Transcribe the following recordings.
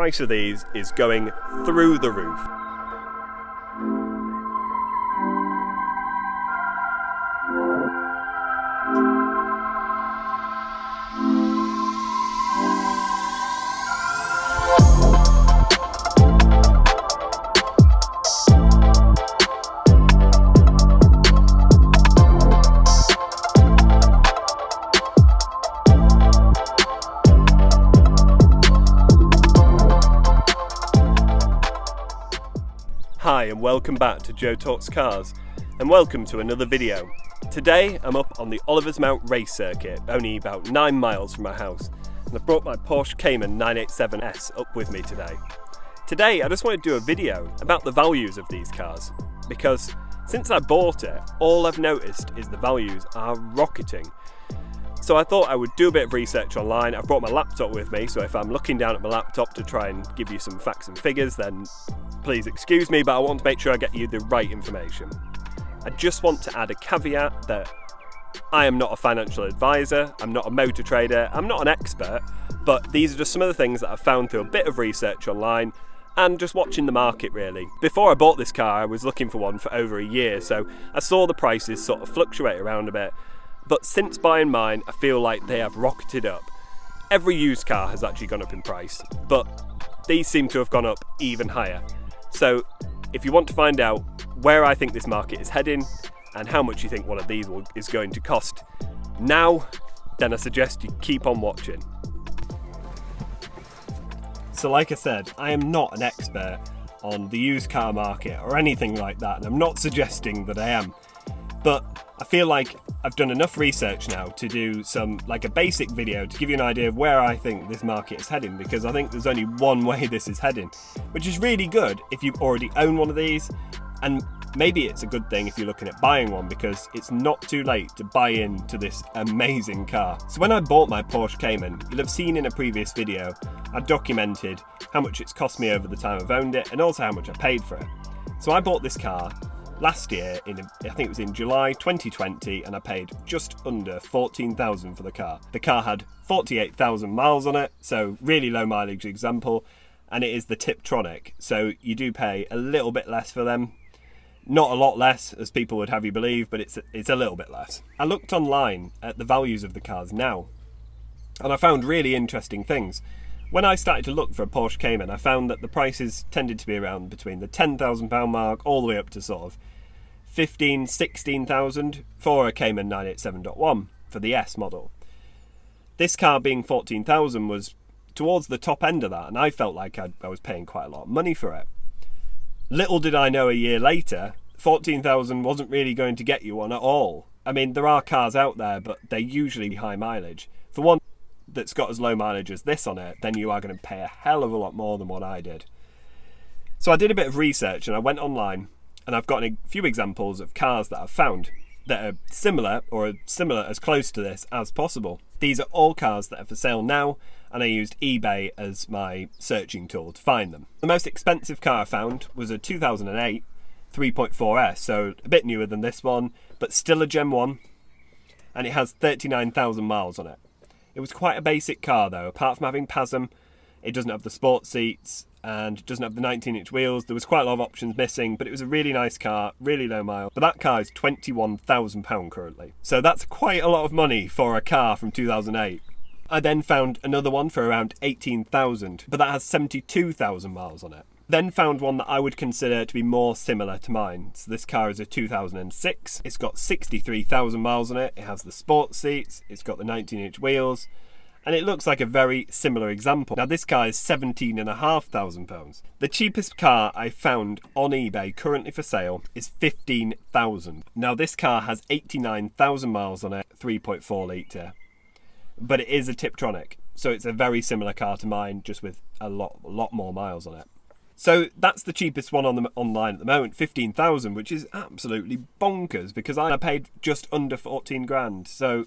Price of these is going through the roof. Hi and welcome back to Joe Talks Cars, and welcome to another video. Today I'm up on the Oliver's Mount race circuit, only about 9 miles from my house, and I've brought my Porsche Cayman 987 S up with me today. Today I just want to do a video about the values of these cars, because since I bought it, all I've noticed is the values are rocketing. So I thought I would do a bit of research online. I've brought my laptop with me, so if I'm looking down at my laptop to try and give you some facts and figures, then please excuse me, but I want to make sure I get you the right information. I just want to add a caveat that I am not a financial advisor, I'm not a motor trader, I'm not an expert, but these are just some of the things that I've found through a bit of research online and just watching the market really. Before I bought this car, I was looking for one for over a year, so I saw the prices sort of fluctuate around a bit. But since buying mine, I feel like they have rocketed up. Every used car has actually gone up in price, but these seem to have gone up even higher. So if you want to find out where I think this market is heading and how much you think one of these is going to cost now, then I suggest you keep on watching. So like I said, I am not an expert on the used car market or anything like that, and I'm not suggesting that I am. But I feel like I've done enough research now to do a basic video to give you an idea of where I think this market is heading, because I think there's only one way this is heading, which is really good if you already own one of these, and maybe it's a good thing if you're looking at buying one, because it's not too late to buy into this amazing car. So when I bought my Porsche Cayman, you'll have seen in a previous video, I documented how much it's cost me over the time I've owned it and also how much I paid for it. So I bought this car last year, I think it was in July 2020, and I paid just under $14,000 for the car. The car had 48,000 miles on it, so really low mileage example, and it is the Tiptronic, so you do pay a little bit less for them. Not a lot less, as people would have you believe, but it's a little bit less. I looked online at the values of the cars now, and I found really interesting things. When I started to look for a Porsche Cayman, I found that the prices tended to be around between the £10,000 mark all the way up to sort of 15,000, 16,000 for a Cayman 987.1 for the S model. This car being 14,000 was towards the top end of that, and I felt like I was paying quite a lot of money for it. Little did I know a year later, 14,000 wasn't really going to get you one at all. I mean, there are cars out there, but they're usually high mileage. For one that's got as low mileage as this on it, then you are going to pay a hell of a lot more than what I did. So I did a bit of research and I went online, and I've got a few examples of cars that I've found that are similar as close to this as possible. These are all cars that are for sale now, and I used eBay as my searching tool to find them. The most expensive car I found was a 2008 3.4S, so a bit newer than this one, but still a Gen 1, and it has 39,000 miles on it. It was quite a basic car though. Apart from having PASM, it doesn't have the sports seats and it doesn't have the 19-inch wheels. There was quite a lot of options missing, but it was a really nice car, really low mile. But that car is £21,000 currently. So that's quite a lot of money for a car from 2008. I then found another one for around 18,000, but that has 72,000 miles on it. Then found one that I would consider to be more similar to mine. So this car is a 2006. It's got 63,000 miles on it. It has the sports seats. It's got the 19-inch wheels. And it looks like a very similar example. Now this car is £17,500. The cheapest car I found on eBay currently for sale is £15,000. Now this car has 89,000 miles on it, 3.4 litre. But it is a Tiptronic. So it's a very similar car to mine, just with a lot more miles on it. So that's the cheapest one online at the moment, 15,000, which is absolutely bonkers because I paid just under 14 grand. So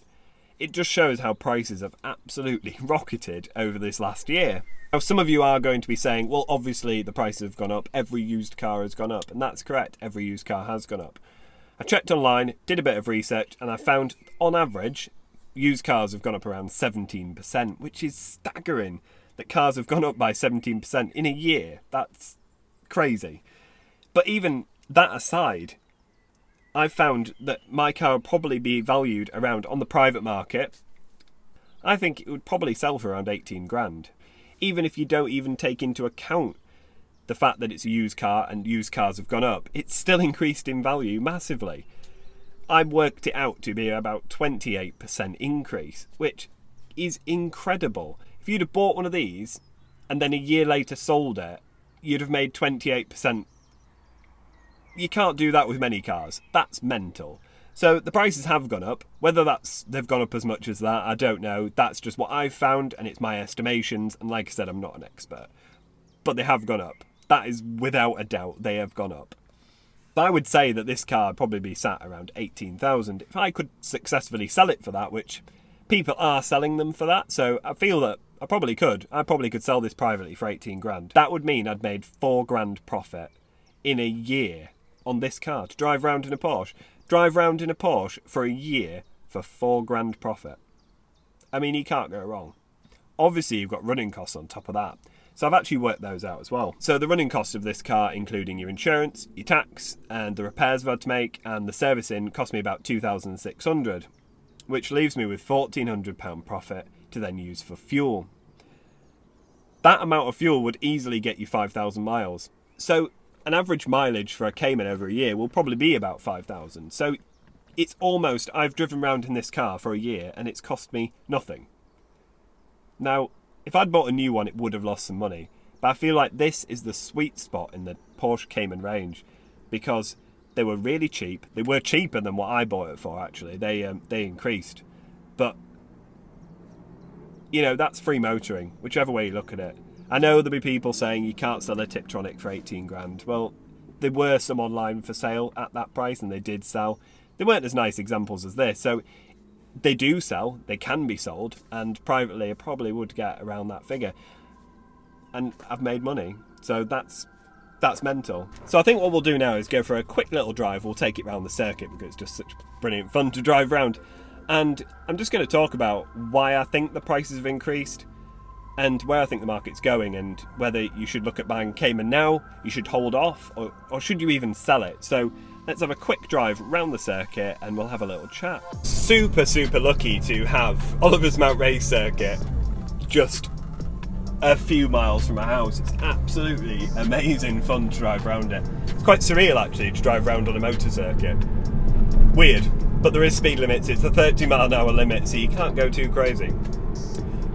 it just shows how prices have absolutely rocketed over this last year. Now, some of you are going to be saying, well, obviously the prices have gone up. Every used car has gone up. And that's correct. Every used car has gone up. I checked online, did a bit of research, and I found on average, used cars have gone up around 17%, which is staggering. that cars have gone up by 17% in a year. That's crazy. But even that aside, I've found that my car would probably be valued around, on the private market, I think it would probably sell for around 18 grand. Even if you don't even take into account the fact that it's a used car and used cars have gone up, it's still increased in value massively. I worked it out to be about 28% increase, which is incredible. If you'd have bought one of these and then a year later sold it, you'd have made 28%. You can't do that with many cars. That's mental. So the prices have gone up. Whether they've gone up as much as that, I don't know. That's just what I've found, and it's my estimations. And like I said, I'm not an expert. But they have gone up. That is without a doubt, they have gone up. I would say that this car would probably be sat around 18,000 if I could successfully sell it for that, which people are selling them for that. So I feel that I probably could. I probably could sell this privately for 18 grand. That would mean I'd made 4 grand profit in a year on this car to drive around in a Porsche. Drive round in a Porsche for a year for 4 grand profit. I mean, you can't go wrong. Obviously, you've got running costs on top of that. So I've actually worked those out as well. So the running cost of this car, including your insurance, your tax, and the repairs I've had to make, and the servicing, cost me about 2,600, which leaves me with £1,400 profit to then use for fuel. That amount of fuel would easily get you 5,000 miles. So an average mileage for a Cayman over a year will probably be about 5,000. So it's almost, I've driven around in this car for a year and it's cost me nothing. Now, if I'd bought a new one, it would have lost some money. But I feel like this is the sweet spot in the Porsche Cayman range because they were really cheap. They were cheaper than what I bought it for, actually. They increased. But, you know, that's free motoring, whichever way you look at it. I know there'll be people saying you can't sell a Tiptronic for 18 grand. Well, there were some online for sale at that price, and they did sell. They weren't as nice examples as this. So they do sell, they can be sold, and privately I probably would get around that figure. And I've made money. So that's mental. So I think what we'll do now is go for a quick little drive. We'll take it around the circuit because it's just such brilliant fun to drive around. And I'm just going to talk about why I think the prices have increased, and where I think the market's going, and whether you should look at buying Cayman now, you should hold off, or should you even sell it. So let's have a quick drive round the circuit and we'll have a little chat. Super lucky to have Oliver's Mount Race circuit just a few miles from my house. It's absolutely amazing fun to drive around it. It's quite surreal actually to drive around on a motor circuit. Weird, but there is speed limits. It's a 30-mile-an-hour limit, so you can't go too crazy.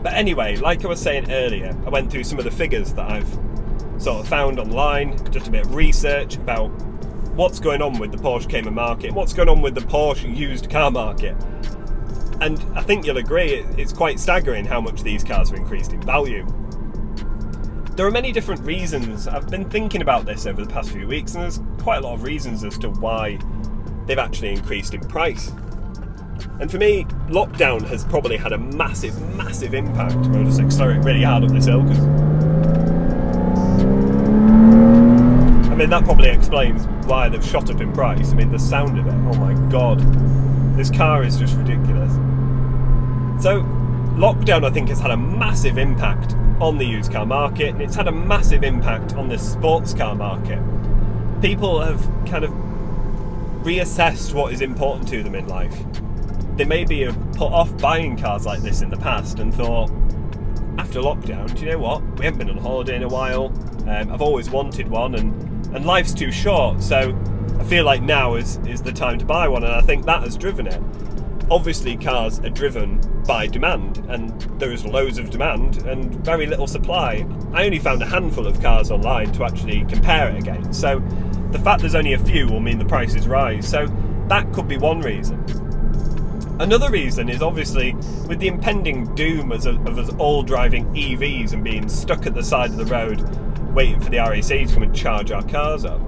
But anyway, like I was saying earlier, I went through some of the figures that I've sort of found online, just a bit of research about what's going on with the Porsche Cayman market, what's going on with the Porsche used car market. And I think you'll agree, it's quite staggering how much these cars have increased in value. There are many different reasons. I've been thinking about this over the past few weeks, and there's quite a lot of reasons as to why they've actually increased in price. And for me, lockdown has probably had a massive impact. I'll just accelerate really hard up this hill because I mean that probably explains why they've shot up in price. I mean the sound of it, oh my god, this car is just ridiculous. So lockdown I think has had a massive impact on the used car market, and it's had a massive impact on the sports car market. People have kind of reassessed what is important to them in life. They maybe have put off buying cars like this in the past and thought, after lockdown, do you know what? We haven't been on holiday in a while. I've always wanted one, and life's too short, so I feel like now is the time to buy one, and I think that has driven it. Obviously, cars are driven by demand, and there is loads of demand and very little supply. I only found a handful of cars online to actually compare it against, so the fact there's only a few will mean the prices rise, so that could be one reason. Another reason is obviously with the impending doom of us all driving EVs and being stuck at the side of the road waiting for the RAC to come and charge our cars up.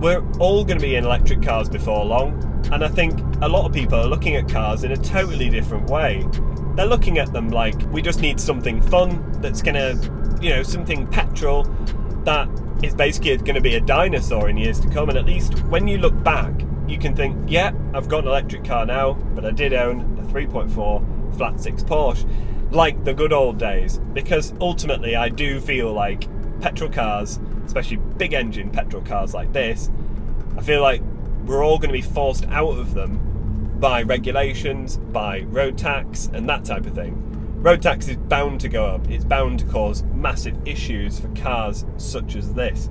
We're all going to be in electric cars before long, and I think a lot of people are looking at cars in a totally different way. They're looking at them like we just need something fun that's going to, you know, something petrol that is basically going to be a dinosaur in years to come, and at least when you look back you can think, yeah, I've got an electric car now, but I did own a 3.4 flat 6 Porsche. like the good old days, because ultimately I do feel like petrol cars, especially big engine petrol cars like this, I feel like we're all going to be forced out of them by regulations, by road tax and that type of thing. Road tax is bound to go up. It's bound to cause massive issues for cars such as this.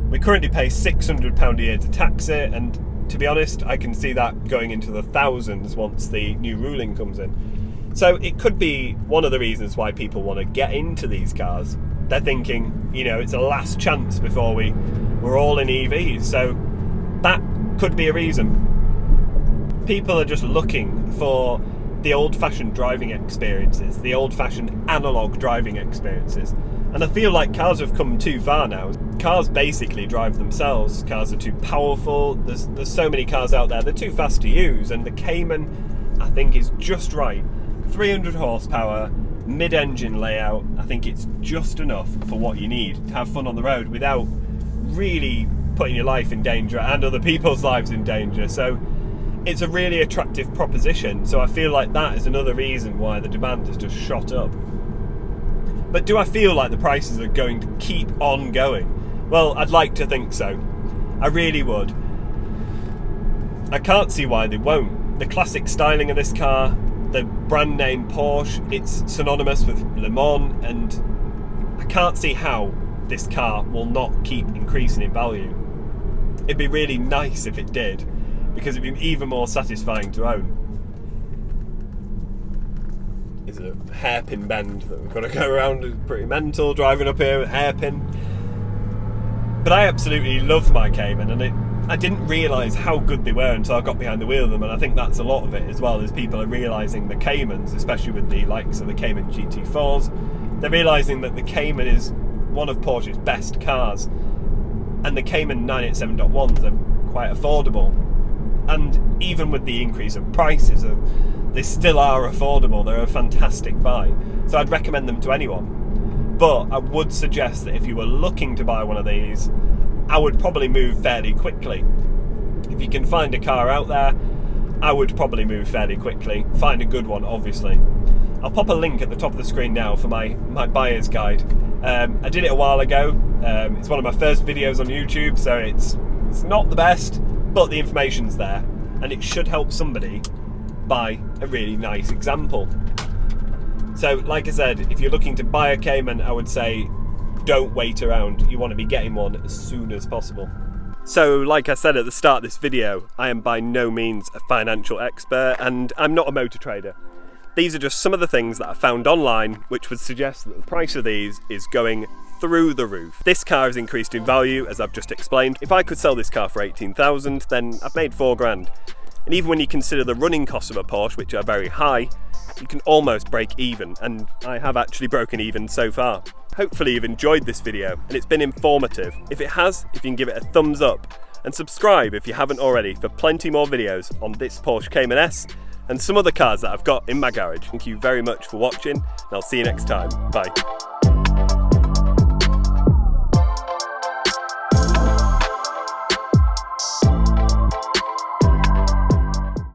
We currently pay £600 a year to tax it, and to be honest, I can see that going into the thousands once the new ruling comes in. So it could be one of the reasons why people want to get into these cars. They're thinking, you know, it's a last chance before we're all in EVs. So that could be a reason. People are just looking for the old-fashioned driving experiences, the old-fashioned analog driving experiences. And I feel like cars have come too far now. Cars basically drive themselves. Cars are too powerful. There's so many cars out there. They're too fast to use. And the Cayman, I think, is just right. 300 horsepower, mid-engine layout. I think it's just enough for what you need to have fun on the road without really putting your life in danger and other people's lives in danger. So it's a really attractive proposition. So I feel like that is another reason why the demand has just shot up. But do I feel like the prices are going to keep on going? Well, I'd like to think so. I really would. I can't see why they won't. The classic styling of this car, the brand name Porsche, it's synonymous with Le Mans, and I can't see how this car will not keep increasing in value. It'd be really nice if it did, because it'd be even more satisfying to own. Is a hairpin bend that we've got to go around. It's pretty mental driving up here with hairpin. But I absolutely love my Cayman, and I didn't realise how good they were until I got behind the wheel of them, and I think that's a lot of it as well, is people are realising the Caymans, especially with the likes of the Cayman GT4s, they're realising that the Cayman is one of Porsche's best cars, and the Cayman 987.1s are quite affordable. And even with the increase of prices, they still are affordable. They're a fantastic buy. So I'd recommend them to anyone. But I would suggest that if you were looking to buy one of these, I would probably move fairly quickly. If you can find a car out there, I would probably move fairly quickly. Find a good one, obviously. I'll pop a link at the top of the screen now for my buyer's guide. I did it a while ago. It's one of my first videos on YouTube, so it's not the best, but the information's there, and it should help somebody buy a really nice example. So, like I said, if you're looking to buy a Cayman, I would say don't wait around. You want to be getting one as soon as possible. So, like I said at the start of this video, I am by no means a financial expert, and I'm not a motor trader. These are just some of the things that I found online which would suggest that the price of these is going through the roof. This car has increased in value, as I've just explained. If I could sell this car for 18,000, then I've made 4 grand. And even when you consider the running costs of a Porsche, which are very high, you can almost break even, and I have actually broken even so far. Hopefully you've enjoyed this video and it's been informative. If it has, if you can give it a thumbs up, and subscribe if you haven't already for plenty more videos on this Porsche Cayman S and some other cars that I've got in my garage. Thank you very much for watching, and I'll see you next time. Bye.